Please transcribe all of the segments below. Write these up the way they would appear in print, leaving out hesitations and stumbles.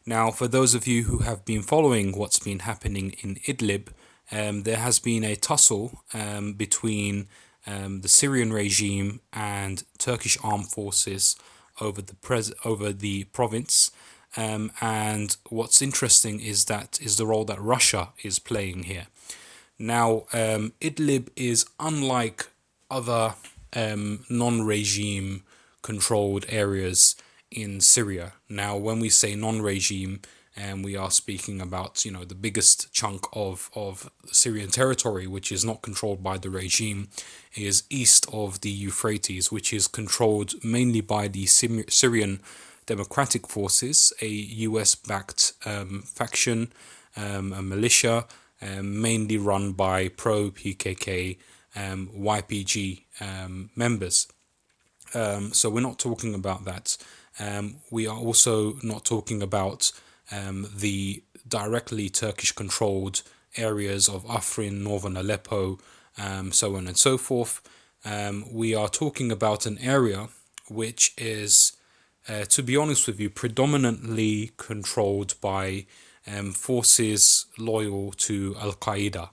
Now, for those of you who have been following what's been happening in Idlib, there has been a tussle between the Syrian regime and Turkish Armed Forces over the province. And what's interesting is the role that Russia is playing here. Now, Idlib is unlike other non-regime controlled areas in Syria. Now, when we say non-regime, we are speaking about, the biggest chunk of Syrian territory, which is not controlled by the regime, is east of the Euphrates, which is controlled mainly by the Syrian Democratic Forces, a US-backed faction, a militia, mainly run by pro-PKK YPG members. So we're not talking about that. We are also not talking about the directly Turkish-controlled areas of Afrin, northern Aleppo, so on and so forth. We are talking about an area which is, to be honest with you, predominantly controlled by forces loyal to Al-Qaeda.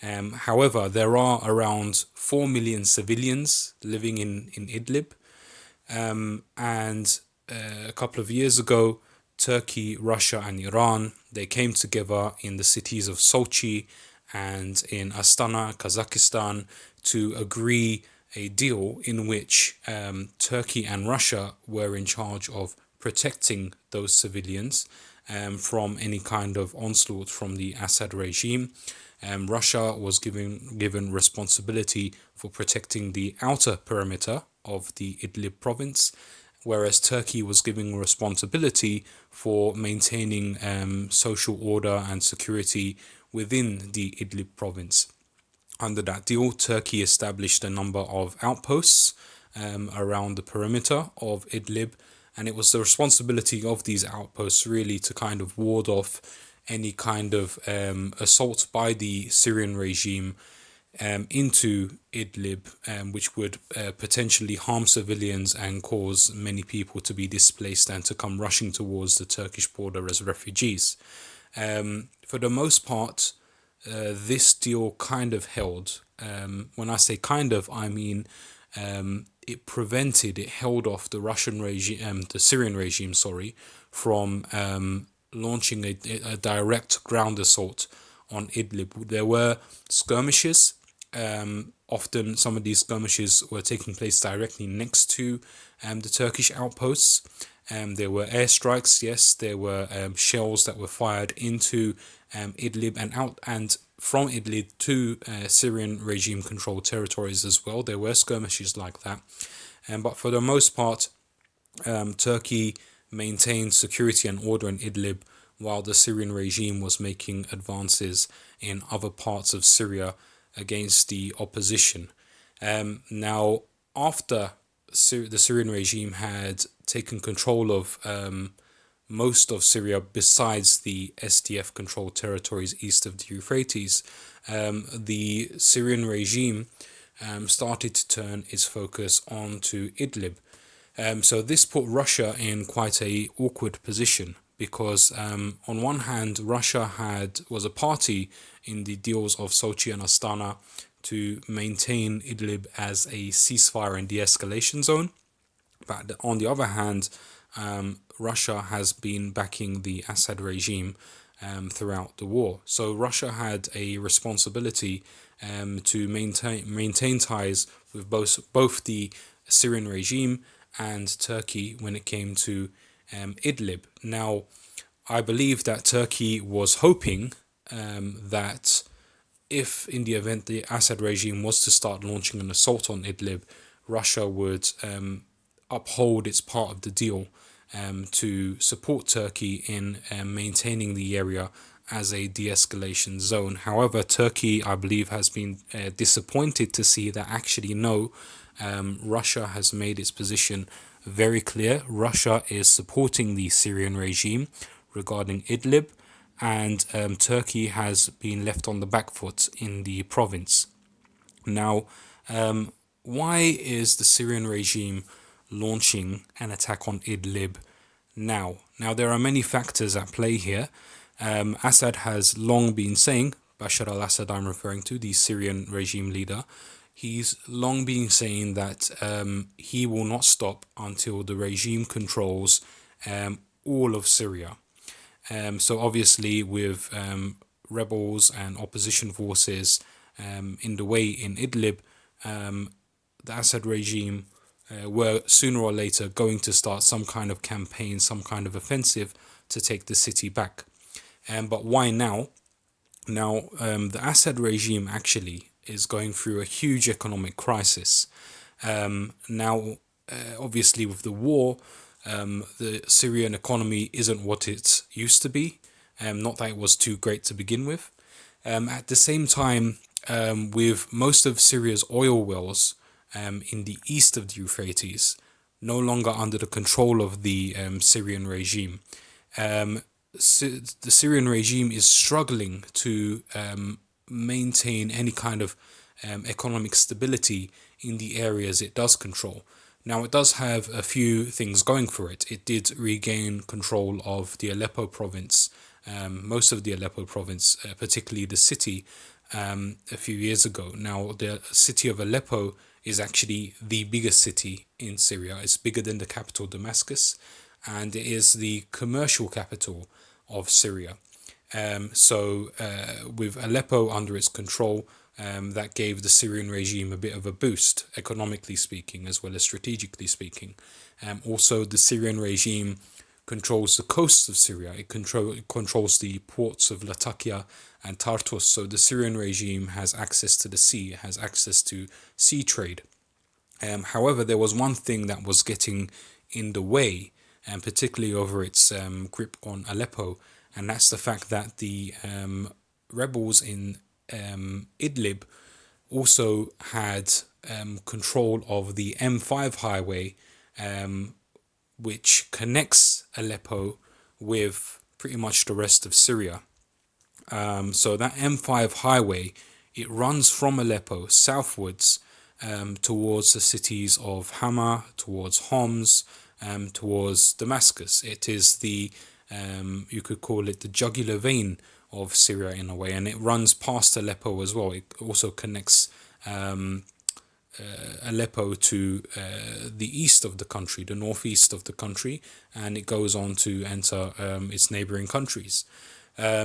However, there are around 4 million civilians living in Idlib. And a couple of years ago, Turkey, Russia and Iran, they came together in the cities of Sochi and in Astana, Kazakhstan, to agree a deal in which Turkey and Russia were in charge of protecting those civilians from any kind of onslaught from the Assad regime. Russia was given responsibility for protecting the outer perimeter of the Idlib province, whereas Turkey was given responsibility for maintaining social order and security within the Idlib province. Under that deal, Turkey established a number of outposts around the perimeter of Idlib, and it was the responsibility of these outposts really to kind of ward off any kind of assault by the Syrian regime into Idlib, which would potentially harm civilians and cause many people to be displaced and to come rushing towards the Turkish border as refugees. For the most part, this deal kind of held. When I say kind of, I mean it held off the the Syrian regime, from launching a direct ground assault on Idlib. There were skirmishes. Often some of these skirmishes were taking place directly next to the Turkish outposts. There were airstrikes, yes. There were shells that were fired into Idlib and from Idlib to Syrian regime-controlled territories as well. There were skirmishes like that. But for the most part, Turkey maintained security and order in Idlib while the Syrian regime was making advances in other parts of Syria against the opposition. Now, after the Syrian regime had taken control of most of Syria besides the SDF-controlled territories east of the Euphrates, the Syrian regime started to turn its focus onto Idlib. So this put Russia in quite a awkward position because on one hand, Russia was a party in the deals of Sochi and Astana to maintain Idlib as a ceasefire and de-escalation zone. But on the other hand, Russia has been backing the Assad regime throughout the war. So Russia had a responsibility to maintain ties with both the Syrian regime and Turkey when it came to Idlib. Now, I believe that Turkey was hoping that if in the event the Assad regime was to start launching an assault on Idlib, Russia would uphold its part of the deal to support Turkey in maintaining the area as a de-escalation zone. However, Turkey, I believe, has been disappointed to see that actually no, Russia has made its position very clear. Russia is supporting the Syrian regime regarding Idlib, and Turkey has been left on the back foot in the province. Now, why is the Syrian regime launching an attack on Idlib now. Now, there are many factors at play here. Assad has long been saying, Bashar al-Assad I'm referring to, the Syrian regime leader, he's long been saying that he will not stop until the regime controls all of Syria. So obviously with rebels and opposition forces in the way in Idlib, the Assad regime were sooner or later going to start some kind of campaign, some kind of offensive to take the city back. But why now? Now, the Assad regime actually is going through a huge economic crisis. Obviously with the war, the Syrian economy isn't what it used to be. Not that it was too great to begin with. At the same time, with most of Syria's oil wells in the east of the Euphrates no longer under the control of the Syrian regime, the Syrian regime is struggling to maintain any kind of economic stability in the areas it does control. Now, it does have a few things going for it. It did regain control of the Aleppo province, most of the Aleppo province, particularly the city, a few years ago. Now, the city of Aleppo is actually the biggest city in Syria. It's bigger than the capital Damascus, and it is the commercial capital of Syria. With Aleppo under its control, that gave the Syrian regime a bit of a boost, economically speaking, as well as strategically speaking. Also, the Syrian regime controls the coasts of Syria. It controls the ports of Latakia and Tartus. So the Syrian regime has access to the sea, has access to sea trade. However, there was one thing that was getting in the way, and particularly over its grip on Aleppo, and that's the fact that the rebels in Idlib also had control of the M5 highway, which connects Aleppo with pretty much the rest of Syria. So that M5 highway, it runs from Aleppo southwards towards the cities of Hama, towards Homs, towards Damascus. It is the, you could call it the jugular vein of Syria in a way, and it runs past Aleppo as well. It also connects Aleppo to the east of the country, the northeast of the country, and it goes on to enter its neighboring countries.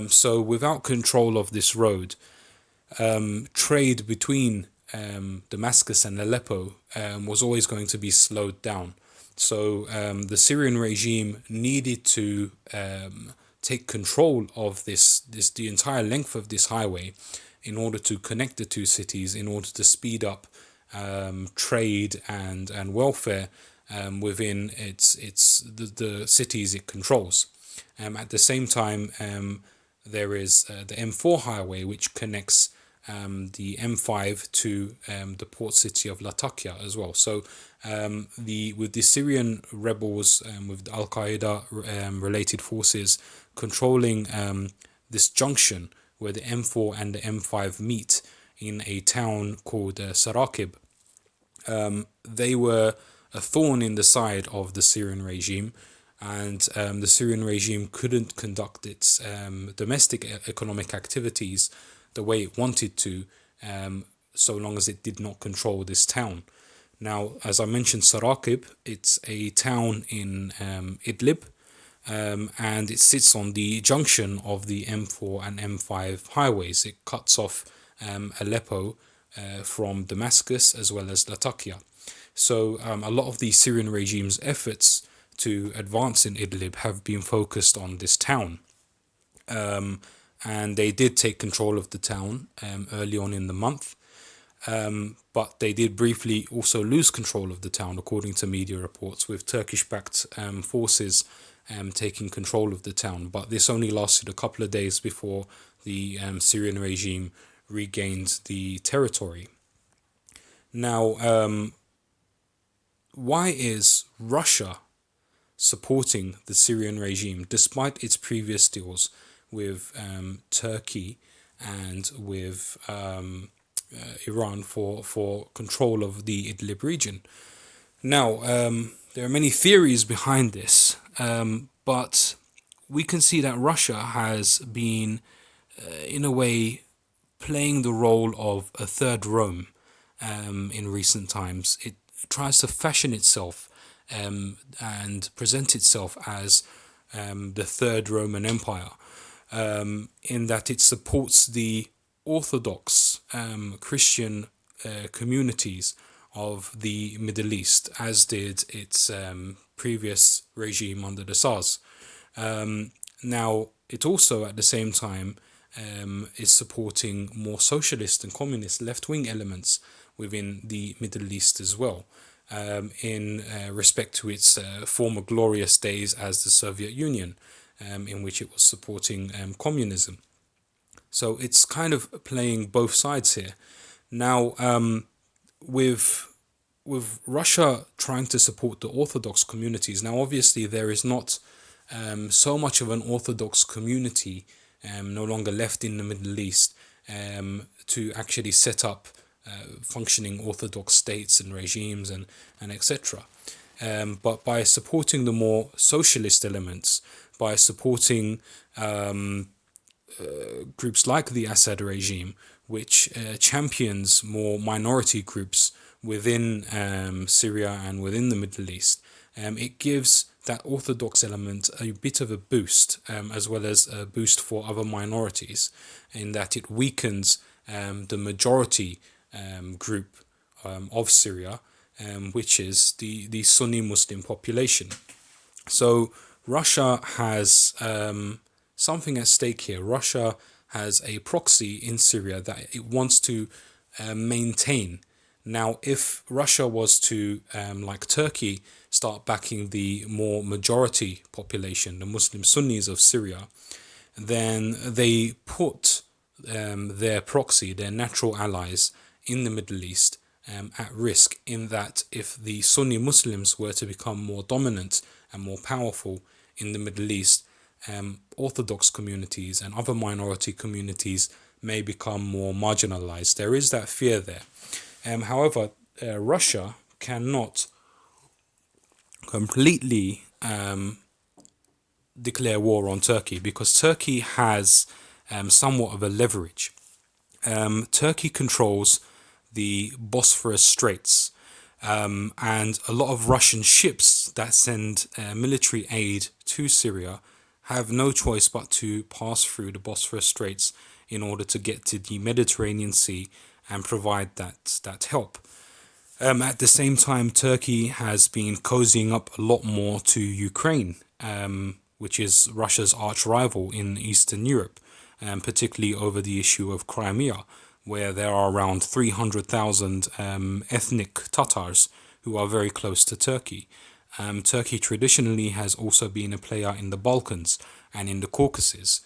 So without control of this road, trade between Damascus and Aleppo was always going to be slowed down. So the Syrian regime needed to take control of the entire length of this highway in order to connect the two cities, in order to speed up trade and welfare within the cities it controls. At the same time, there is the M4 highway, which connects the M5 to the port city of Latakia as well. So with the Syrian rebels, with the Al-Qaeda related forces controlling this junction where the M4 and the M5 meet in a town called Saraqeb, they were a thorn in the side of the Syrian regime, and the Syrian regime couldn't conduct its domestic economic activities the way it wanted to, so long as it did not control this town. Now, as I mentioned, Saraqeb, it's a town in Idlib, and it sits on the junction of the M4 and M5 highways. It cuts off Aleppo from Damascus as well as Latakia. So a lot of the Syrian regime's efforts to advance in Idlib have been focused on this town. And they did take control of the town early on in the month. But they did briefly also lose control of the town, according to media reports, with Turkish-backed forces taking control of the town. But this only lasted a couple of days before the Syrian regime regained the territory. Now, why is Russia supporting the Syrian regime despite its previous deals with Turkey and with Iran for control of the Idlib region? Now, there are many theories behind this. but we can see that Russia has been, in a way, playing the role of a third Rome in recent times. It tries to fashion itself and present itself as the third Roman Empire, in that it supports the Orthodox Christian communities of the Middle East, as did its previous regime under the Tsars. Now, it also at the same time is supporting more socialist and communist left-wing elements within the Middle East as well, in respect to its former glorious days as the Soviet Union, in which it was supporting communism. So it's kind of playing both sides here. Now, with Russia trying to support the Orthodox communities, now obviously there is not so much of an Orthodox community no longer left in the Middle East to actually set up functioning Orthodox states and regimes and etc. But by supporting the more socialist elements, by supporting groups like the Assad regime, which champions more minority groups within Syria and within the Middle East, it gives that Orthodox element a bit of a boost, as well as a boost for other minorities, in that it weakens the majority group of Syria, which is the Sunni Muslim population. So Russia has something at stake here. Russia has a proxy in Syria that it wants to maintain. Now, if Russia was to, like Turkey, start backing the more majority population, the Muslim Sunnis of Syria, then they put their proxy, their natural allies in the Middle East at risk, in that if the Sunni Muslims were to become more dominant and more powerful in the Middle East, Orthodox communities and other minority communities may become more marginalized. There is that fear there. However, Russia cannot completely declare war on Turkey, because Turkey has somewhat of a leverage. Turkey controls the Bosphorus Straits, and a lot of Russian ships that send military aid to Syria have no choice but to pass through the Bosphorus Straits in order to get to the Mediterranean Sea and provide that help. At the same time, Turkey has been cozying up a lot more to Ukraine, which is Russia's arch rival in Eastern Europe, particularly over the issue of Crimea, where there are around 300,000 ethnic Tatars who are very close to Turkey. Turkey traditionally has also been a player in the Balkans and in the Caucasus,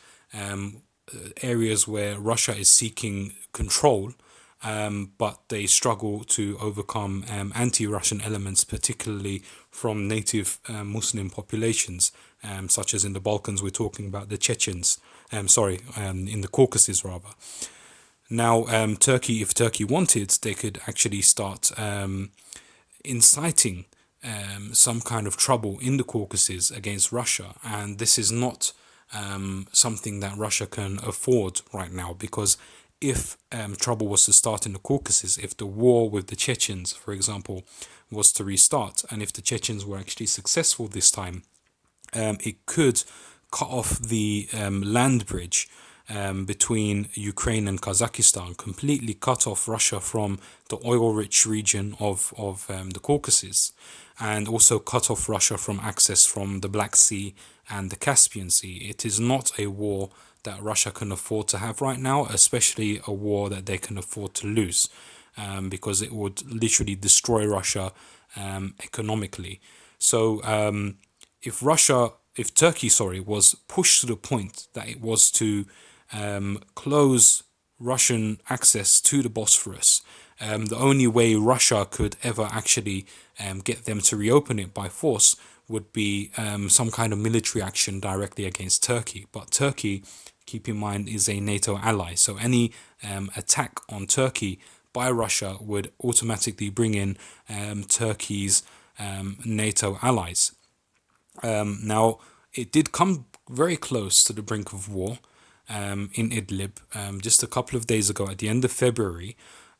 areas where Russia is seeking control, but they struggle to overcome anti-Russian elements, particularly from native Muslim populations, such as in the Balkans, we're talking about the Chechens, in the Caucasus rather. Now, Turkey, if Turkey wanted, they could actually start inciting some kind of trouble in the Caucasus against Russia, and this is not something that Russia can afford right now, because if trouble was to start in the Caucasus, if the war with the Chechens, for example, was to restart, and if the Chechens were actually successful this time, it could cut off the land bridge between Ukraine and Kazakhstan, completely cut off Russia from the oil-rich region of the Caucasus, and also cut off Russia from access from the Black Sea and the Caspian Sea. It is not a war that Russia can afford to have right now, especially a war that they can afford to lose, because it would literally destroy Russia economically. So if Turkey was pushed to the point that it was to close Russian access to the Bosphorus, the only way Russia could ever actually get them to reopen it by force would be some kind of military action directly against Turkey. But Turkey, keep in mind, is a NATO ally, so any attack on Turkey by Russia would automatically bring in Turkey's NATO allies. Now, it did come very close to the brink of war in Idlib. Just a couple of days ago, at the end of February,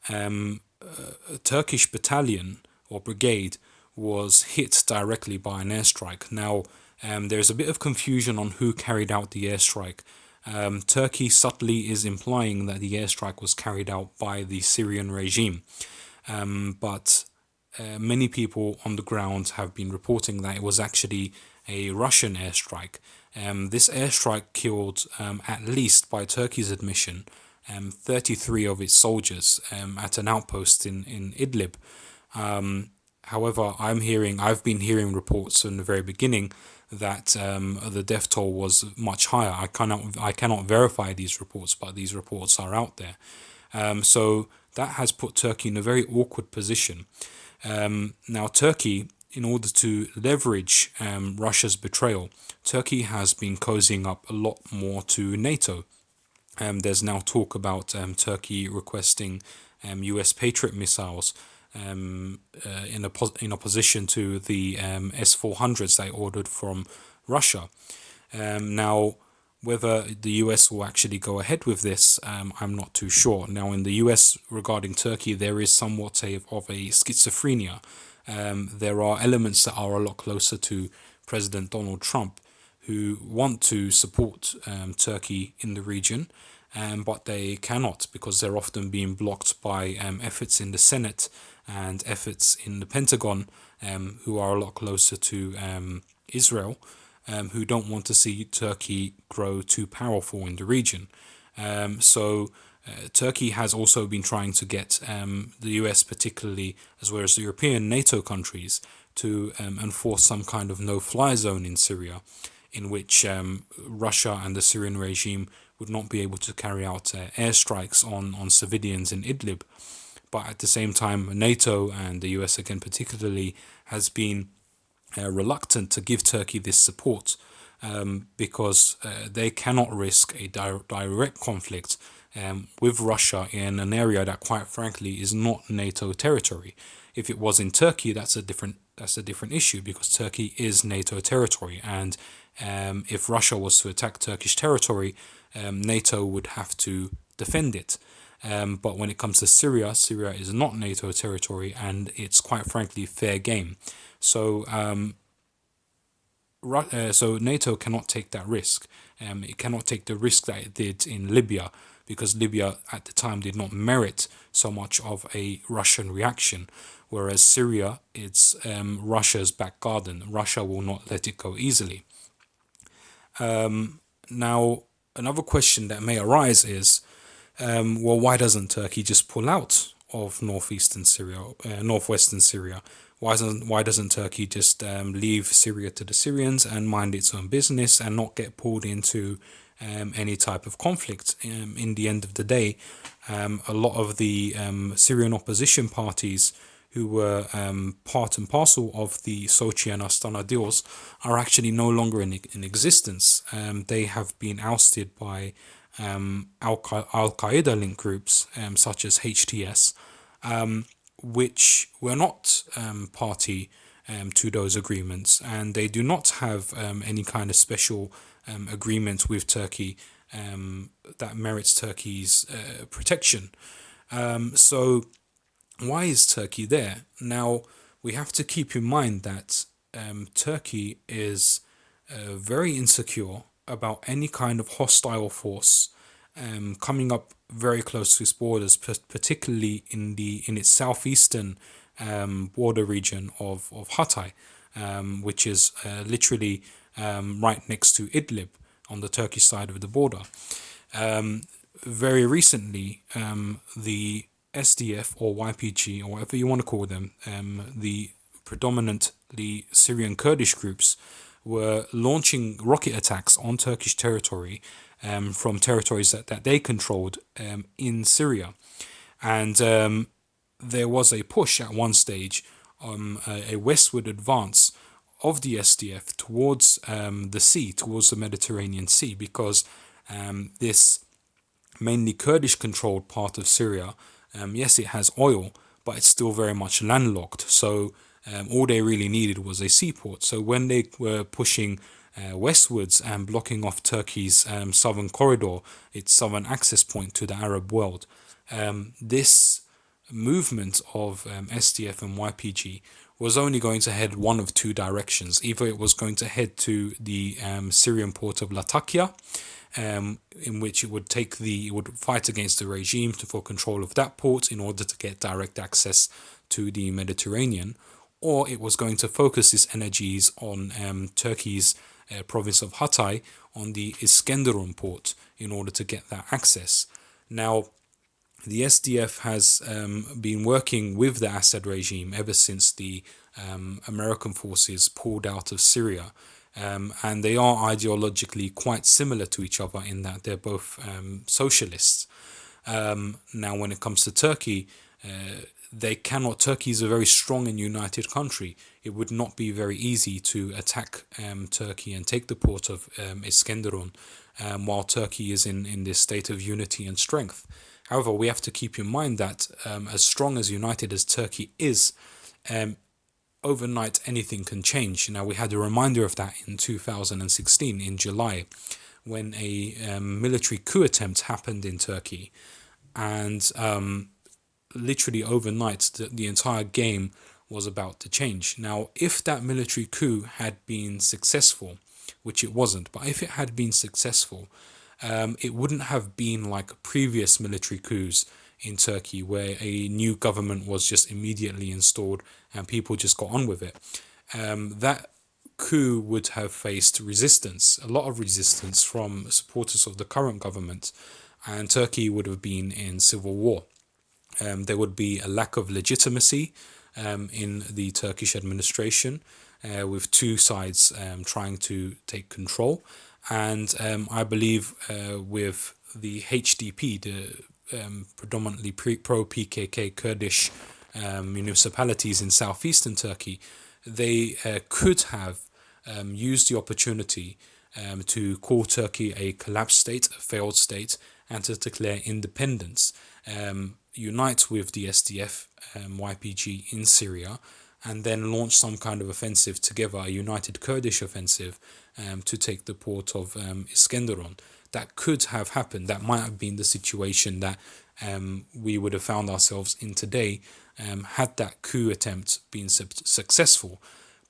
a Turkish battalion or brigade was hit directly by an airstrike. Now, there's a bit of confusion on who carried out the airstrike. Turkey subtly is implying that the airstrike was carried out by the Syrian regime, but many people on the ground have been reporting that it was actually a Russian airstrike. This airstrike killed, at least by Turkey's admission, 33 of its soldiers at an outpost in Idlib. However, I've been hearing reports from the very beginning that the death toll was much higher. I cannot verify these reports, but these reports are out there. So that has put Turkey in a very awkward position. Now, Turkey, in order to leverage Russia's betrayal, Turkey has been cozying up a lot more to NATO. There's now talk about Turkey requesting US Patriot missiles in opposition to the S-400s they ordered from Russia. Now, whether the US will actually go ahead with this, I'm not too sure. Now, in the US regarding Turkey, there is somewhat of a schizophrenia. There are elements that are a lot closer to President Donald Trump who want to support Turkey in the region, but they cannot because they're often being blocked by efforts in the Senate and efforts in the Pentagon, who are a lot closer to Israel, who don't want to see Turkey grow too powerful in the region. So Turkey has also been trying to get the US particularly, as well as the European NATO countries, to enforce some kind of no-fly zone in Syria, in which Russia and the Syrian regime would not be able to carry out airstrikes on civilians in Idlib. But at the same time, NATO and the US again particularly has been reluctant to give Turkey this support because they cannot risk a direct conflict with Russia in an area that, quite frankly, is not NATO territory. If it was in Turkey, that's a different issue because Turkey is NATO territory, and if Russia was to attack Turkish territory, NATO would have to defend it. But when it comes to Syria, Syria is not NATO territory, and it's quite frankly fair game. So so NATO cannot take that risk. It cannot take the risk that it did in Libya, because Libya at the time did not merit so much of a Russian reaction, whereas Syria, it's Russia's back garden. Russia will not let it go easily. Now, another question that may arise is, well, why doesn't Turkey just pull out of northwestern Syria? Why doesn't Turkey just leave Syria to the Syrians and mind its own business and not get pulled into any type of conflict? In the end of the day, a lot of the Syrian opposition parties who were part and parcel of the Sochi and Astana deals are actually no longer in existence. They have been ousted by Al-Qaeda linked groups such as HTS, which were not party to those agreements, and they do not have any kind of special agreement with Turkey that merits Turkey's protection. So why is Turkey there? Now, we have to keep in mind that Turkey is very insecure about any kind of hostile force coming up very close to its borders, particularly in its southeastern border region of Hatay, which is literally right next to Idlib on the Turkish side of the border. Very recently, the SDF or YPG, or whatever you want to call them, the predominantly Syrian Kurdish groups, were launching rocket attacks on Turkish territory from territories that they controlled in Syria. And there was a push at one stage, a westward advance of the SDF towards the sea, towards the Mediterranean Sea, because this mainly Kurdish-controlled part of Syria, yes, it has oil, but it's still very much landlocked. So All they really needed was a seaport. So when they were pushing westwards and blocking off Turkey's southern corridor, its southern access point to the Arab world, this movement of SDF and YPG was only going to head one of two directions. Either it was going to head to the Syrian port of Latakia, in which it would fight against the regime for control of that port in order to get direct access to the Mediterranean, or it was going to focus its energies on Turkey's province of Hatay, on the Iskenderun port, in order to get that access. Now, the SDF has been working with the Assad regime ever since the American forces pulled out of Syria. And they are ideologically quite similar to each other in that they're both socialists. Now, when it comes to Turkey, Turkey is a very strong and united country. It would not be very easy to attack Turkey and take the port of Iskenderun while Turkey is in this state of unity and strength. However, we have to keep in mind that as strong as united as Turkey is, overnight anything can change. Now, we had a reminder of that in 2016 in July, when a military coup attempt happened in Turkey, and literally overnight the entire game was about to change. Now, if that military coup had been successful, which it wasn't, but if it had been successful, it wouldn't have been like previous military coups in Turkey where a new government was just immediately installed and people just got on with it. That coup would have faced resistance, a lot of resistance from supporters of the current government, and Turkey would have been in civil war. There would be a lack of legitimacy in the Turkish administration, with two sides trying to take control. And I believe with the HDP, the predominantly pro-PKK Kurdish municipalities in southeastern Turkey, they could have used the opportunity to call Turkey a collapsed state, a failed state, and to declare independence, unite with the SDF, YPG in Syria, and then launch some kind of offensive together, a united Kurdish offensive, to take the port of Iskenderun. That could have happened. That might have been the situation that we would have found ourselves in today had that coup attempt been successful,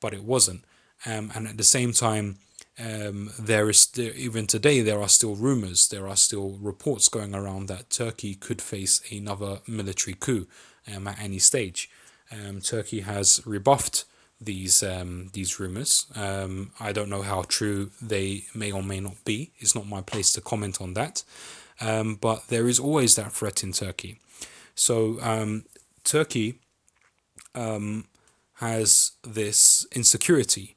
but it wasn't. And at the same time, even today there are still rumors, there are still reports going around that Turkey could face another military coup at any stage. Turkey has rebuffed these rumors. I don't know how true they may or may not be. It's not my place to comment on that. But there is always that threat in Turkey. So Turkey has this insecurity.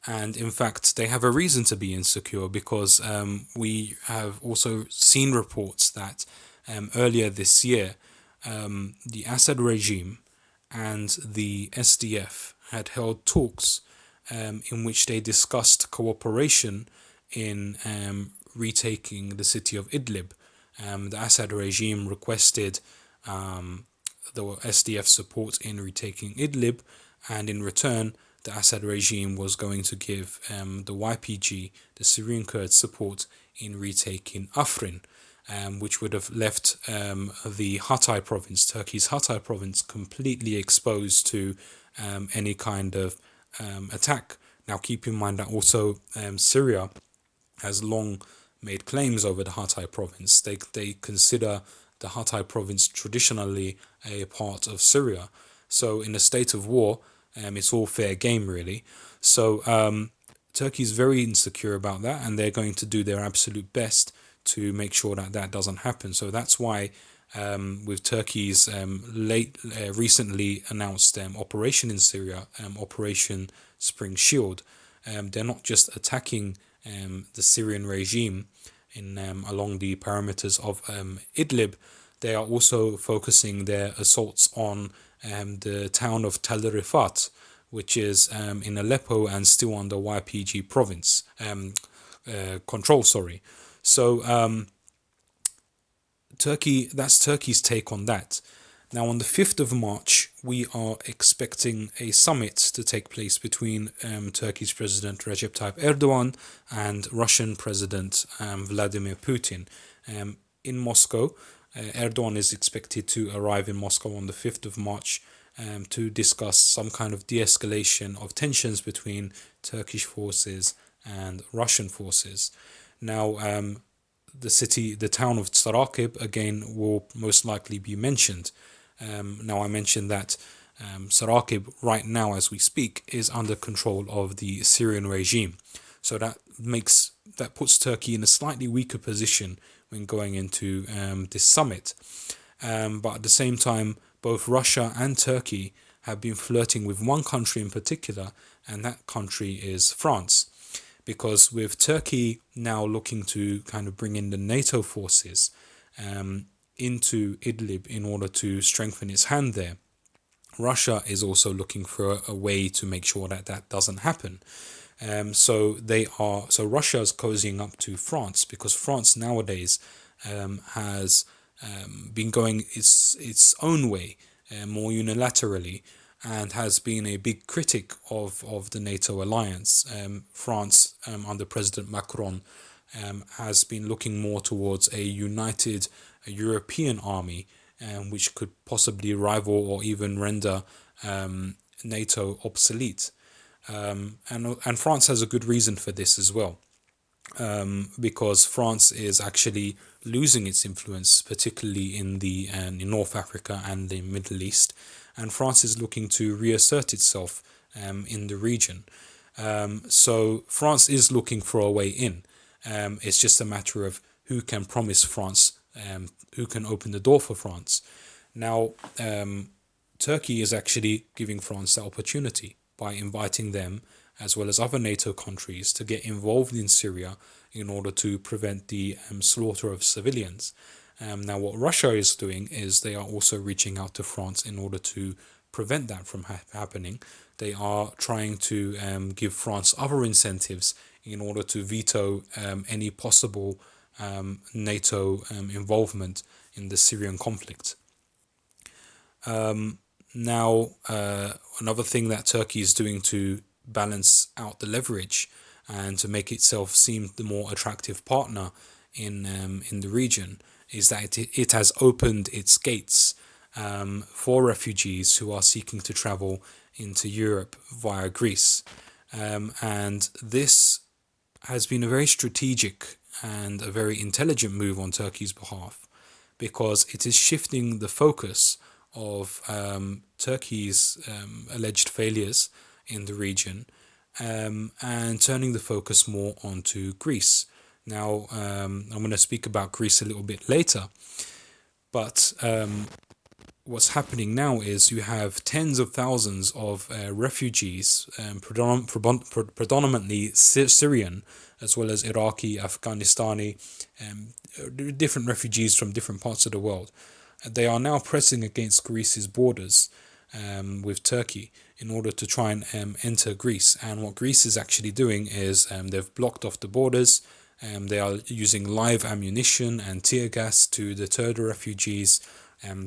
And in fact, they have a reason to be insecure because we have also seen reports that earlier this year, the Assad regime and the SDF had held talks in which they discussed cooperation in retaking the city of Idlib. The Assad regime requested the SDF support in retaking Idlib, and in return, the Assad regime was going to give the YPG, the Syrian Kurds, support in retaking Afrin, which would have left the Hatay province, Turkey's Hatay province, completely exposed to any kind of attack. Now, keep in mind that also Syria has long made claims over the Hatay province. They consider the Hatay province traditionally a part of Syria. So in a state of war, it's all fair game, really. So Turkey is very insecure about that, and they're going to do their absolute best to make sure that that doesn't happen. So that's why with Turkey's recently announced operation in Syria, Operation Spring Shield, they're not just attacking the Syrian regime along the perimeters of Idlib. They are also focusing their assaults on the town of Tel Rifat, which is in Aleppo and still under YPG province control. So Turkey, that's Turkey's take on that. Now, on the 5th of March, we are expecting a summit to take place between Turkey's President Recep Tayyip Erdogan and Russian President Vladimir Putin in Moscow. Erdogan is expected to arrive in Moscow on the 5th of March to discuss some kind of de-escalation of tensions between Turkish forces and Russian forces. Now, the town of Saraqeb again will most likely be mentioned. Now, I mentioned that Saraqeb right now, as we speak, is under control of the Syrian regime. So that puts Turkey in a slightly weaker position when going into this summit. But at the same time, both Russia and Turkey have been flirting with one country in particular, and that country is France. Because with Turkey now looking to kind of bring in the NATO forces into Idlib in order to strengthen its hand there, Russia is also looking for a way to make sure that that doesn't happen. So Russia is cozying up to France because France nowadays has been going its own way more unilaterally, and has been a big critic of the NATO alliance. France, under President Macron, has been looking more towards a united European army, which could possibly rival or even render NATO obsolete. And France has a good reason for this as well, because France is actually losing its influence, particularly in North Africa and the Middle East, and France is looking to reassert itself in the region. So France is looking for a way in. It's just a matter of who can promise France, who can open the door for France. Now, Turkey is actually giving France that opportunity by inviting them, as well as other NATO countries, to get involved in Syria in order to prevent the slaughter of civilians. Now, what Russia is doing is they are also reaching out to France in order to prevent that from happening. They are trying to give France other incentives in order to veto any possible NATO involvement in the Syrian conflict. Now, another thing that Turkey is doing to balance out the leverage and to make itself seem the more attractive partner in the region is that it has opened its gates for refugees who are seeking to travel into Europe via Greece. And this has been a very strategic and a very intelligent move on Turkey's behalf, because it is shifting the focus of Turkey's alleged failures in the region and turning the focus more onto Greece. Now, I'm going to speak about Greece a little bit later, but what's happening now is you have tens of thousands of refugees, predominantly Syrian, as well as Iraqi, Afghanistani, different refugees from different parts of the world. They are now pressing against Greece's borders with Turkey in order to try and enter Greece. And what Greece is actually doing is they've blocked off the borders. They are using live ammunition and tear gas to deter the refugees.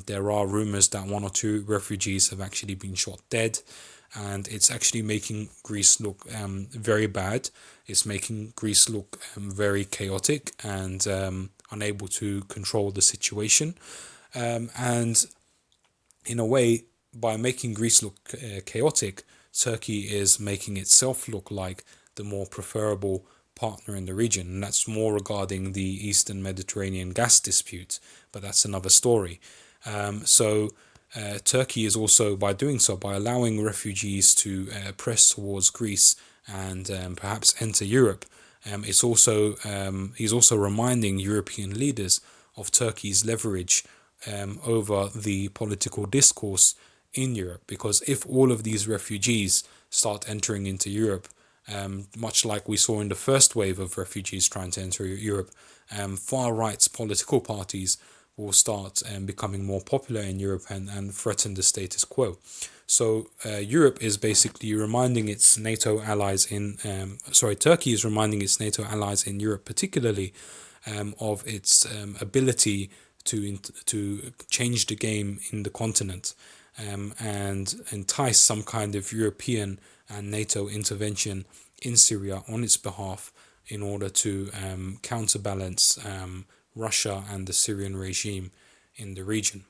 There are rumors that 1 or 2 refugees have actually been shot dead, and it's actually making Greece look very bad. It's making Greece look very chaotic and unable to control the situation. And in a way, by making Greece look chaotic, Turkey is making itself look like the more preferable partner in the region, and that's more regarding the Eastern Mediterranean gas dispute, but that's another story. So Turkey is also, by doing so, by allowing refugees to press towards Greece and perhaps enter Europe, he's also reminding European leaders of Turkey's leverage over the political discourse in Europe, because if all of these refugees start entering into Europe, much like we saw in the first wave of refugees trying to enter Europe, far-right political parties will start becoming more popular in Europe and threaten the status quo. So Europe is basically reminding its NATO allies Turkey is reminding its NATO allies in Europe particularly of its ability to change the game in the continent, and entice some kind of European and NATO intervention in Syria on its behalf in order to counterbalance Russia and the Syrian regime in the region.